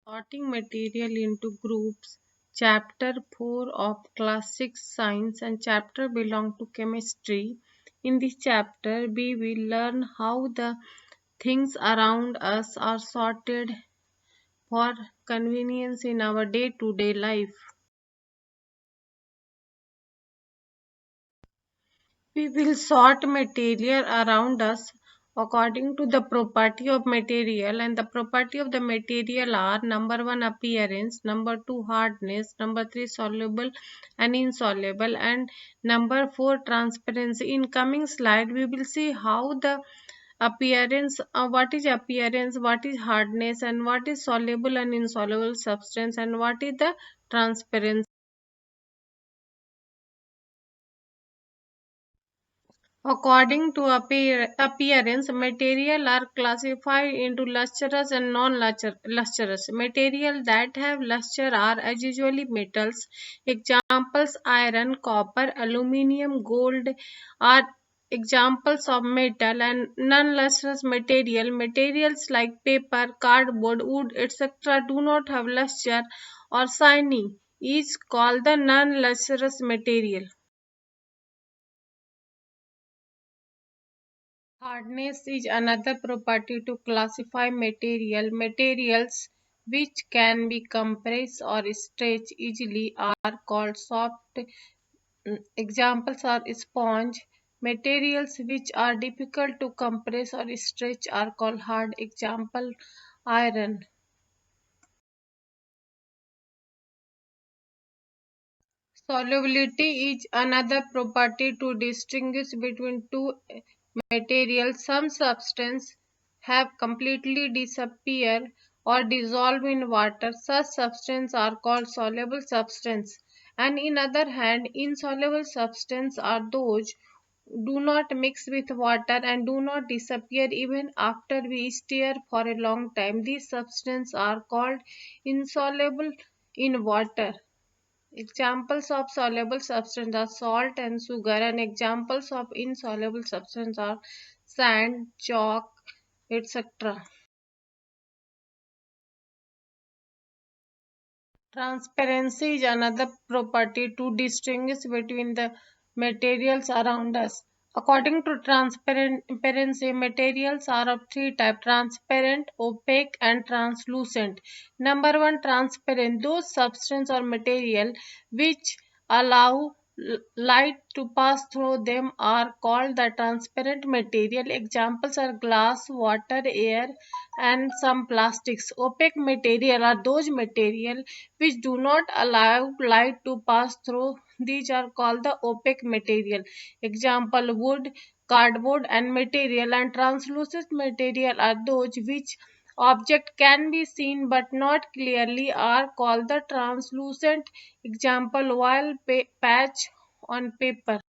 Sorting material into groups. Chapter 4 of Class 6 Science and chapter belong to chemistry. In this chapter, we will learn how the things around us are sorted for convenience in our day-to-day life. We will sort material around us according to the property of material, and the property of the material are: number 1 appearance, number 2 hardness, number 3 soluble and insoluble, and number 4 transparency. In coming slide we will see how the appearance, what is hardness, and what is soluble and insoluble substance, and what is the transparency. According to appearance, material are classified into lustrous and non-lustrous. Material that have luster are as usually metals. Examples: iron, copper, aluminium, gold are examples of metal. And non-lustrous materials like paper, cardboard, wood, etc. do not have luster or shiny, is called the non-lustrous material. Hardness is another property to classify material. Materials which can be compressed or stretched easily are called soft. Examples are sponge. Materials which are difficult to compress or stretch are called hard. Example: iron. Solubility is another property to distinguish between two materials. Some substances have completely disappear or dissolve in water. Such substances are called soluble substance. And in other hand, insoluble substances are those do not mix with water and do not disappear even after we stir for a long time. These substances are called insoluble in water. Examples of soluble substance are salt and sugar, and examples of insoluble substance are sand, chalk, etc. Transparency is another property to distinguish between the materials around us. According to transparency, materials are of three types: transparent, opaque, and translucent. Number 1, transparent. Those substance or material which allow light to pass through them are called the transparent material. Examples are glass, water, air, and some plastics. Opaque material are those material which do not allow light to pass through. These are called the opaque material. Example: wood, cardboard, and material. And translucent material are those which object can be seen but not clearly, are called the translucent. Example: oil patch on paper.